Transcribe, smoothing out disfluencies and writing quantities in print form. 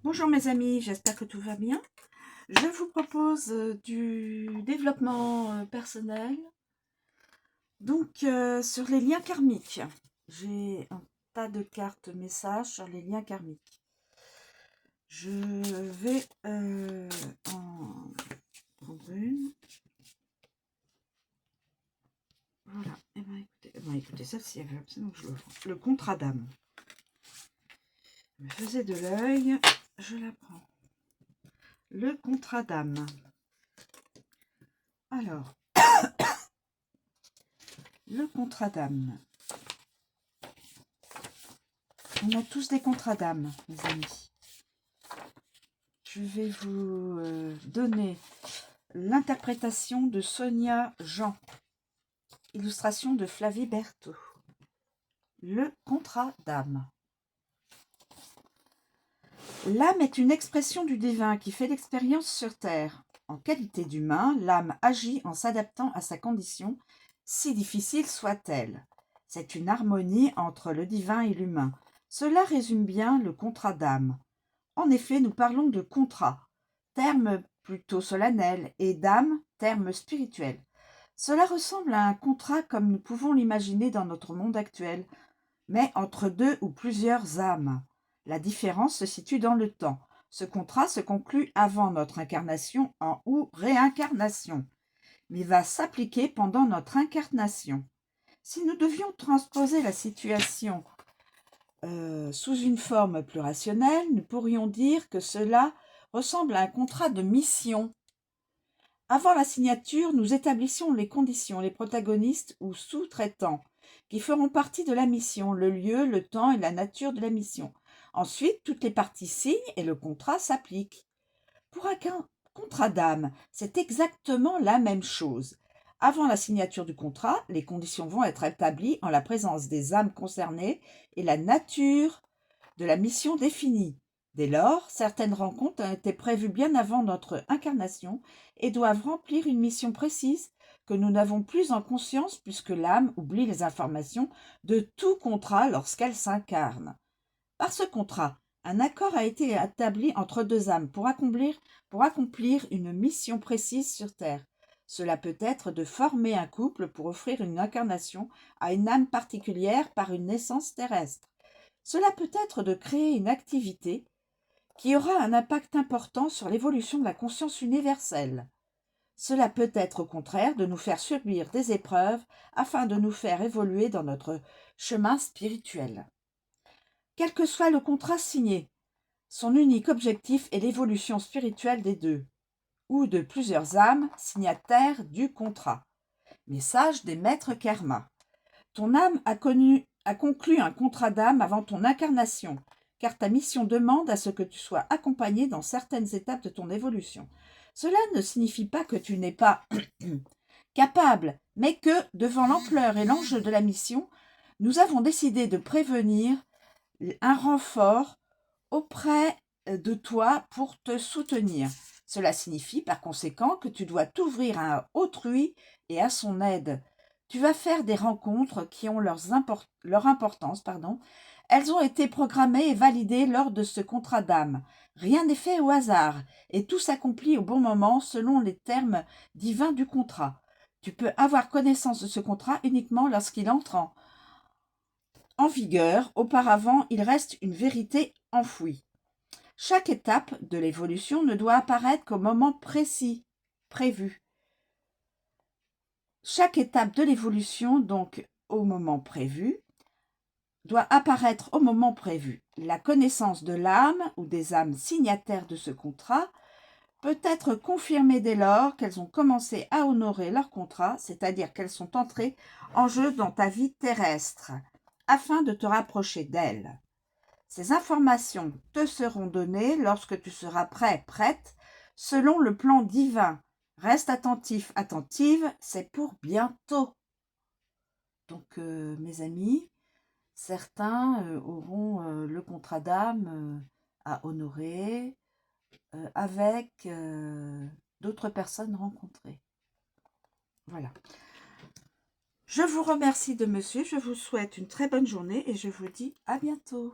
Bonjour mes amis, j'espère que tout va bien. Je vous propose du développement personnel, donc sur les liens karmiques. J'ai un tas de cartes messages sur les liens karmiques. Je vais en prendre une. Voilà, écoutez, celle-ci, elle veut absolument que je l'ouvre. Le contrat d'âme. Je me faisais de l'œil, je la prends. Le contrat d'âme. Alors, le contrat d'âme. On a tous des contrats d'âme, mes amis. Je vais vous donner l'interprétation de Sonia Jean, illustration de Flavie Berthaud. Le contrat d'âme. L'âme est une expression du divin qui fait l'expérience sur Terre. En qualité d'humain, l'âme agit en s'adaptant à sa condition, si difficile soit-elle. C'est une harmonie entre le divin et l'humain. Cela résume bien le contrat d'âme. En effet, nous parlons de contrat, terme plutôt solennel, et d'âme, terme spirituel. Cela ressemble à un contrat comme nous pouvons l'imaginer dans notre monde actuel, mais entre deux ou plusieurs âmes. La différence se situe dans le temps. Ce contrat se conclut avant notre incarnation ou réincarnation, mais va s'appliquer pendant notre incarnation. Si nous devions transposer la situation sous une forme plus rationnelle, nous pourrions dire que cela ressemble à un contrat de mission. Avant la signature, nous établissions les conditions, les protagonistes ou sous-traitants qui feront partie de la mission, le lieu, le temps et la nature de la mission. Ensuite, toutes les parties signent et le contrat s'applique. Pour un contrat d'âme, c'est exactement la même chose. Avant la signature du contrat, les conditions vont être établies en la présence des âmes concernées et la nature de la mission définie. Dès lors, certaines rencontres ont été prévues bien avant notre incarnation et doivent remplir une mission précise que nous n'avons plus en conscience puisque l'âme oublie les informations de tout contrat lorsqu'elle s'incarne. Par ce contrat, un accord a été établi entre deux âmes pour accomplir une mission précise sur Terre. Cela peut être de former un couple pour offrir une incarnation à une âme particulière par une naissance terrestre. Cela peut être de créer une activité qui aura un impact important sur l'évolution de la conscience universelle. Cela peut être au contraire de nous faire subir des épreuves afin de nous faire évoluer dans notre chemin spirituel. Quel que soit le contrat signé, son unique objectif est l'évolution spirituelle des deux, ou de plusieurs âmes signataires du contrat. Message des maîtres karma. Ton âme a conclu un contrat d'âme avant ton incarnation, car ta mission demande à ce que tu sois accompagné dans certaines étapes de ton évolution. Cela ne signifie pas que tu n'es pas capable, mais que, devant l'ampleur et l'enjeu de la mission, nous avons décidé de prévenir un renfort auprès de toi pour te soutenir. Cela signifie par conséquent que tu dois t'ouvrir à autrui et à son aide. Tu vas faire des rencontres qui ont leur importance. Elles ont été programmées et validées lors de ce contrat d'âme. Rien n'est fait au hasard et tout s'accomplit au bon moment selon les termes divins du contrat. Tu peux avoir connaissance de ce contrat uniquement lorsqu'il entre en vigueur. Auparavant, il reste une vérité enfouie. Chaque étape de l'évolution ne doit apparaître qu'au moment précis, prévu. Chaque étape de l'évolution, donc au moment prévu, doit apparaître au moment prévu. La connaissance de l'âme ou des âmes signataires de ce contrat peut être confirmée dès lors qu'elles ont commencé à honorer leur contrat, c'est-à-dire qu'elles sont entrées en jeu dans ta vie terrestre, afin de te rapprocher d'elles. Ces informations te seront données lorsque tu seras prêt, prête, selon le plan divin. Reste attentif, attentive, c'est pour bientôt. Donc, mes amis, certains auront le contrat d'âme à honorer avec d'autres personnes rencontrées. Voilà. Je vous remercie de me suivre, je vous souhaite une très bonne journée et je vous dis à bientôt.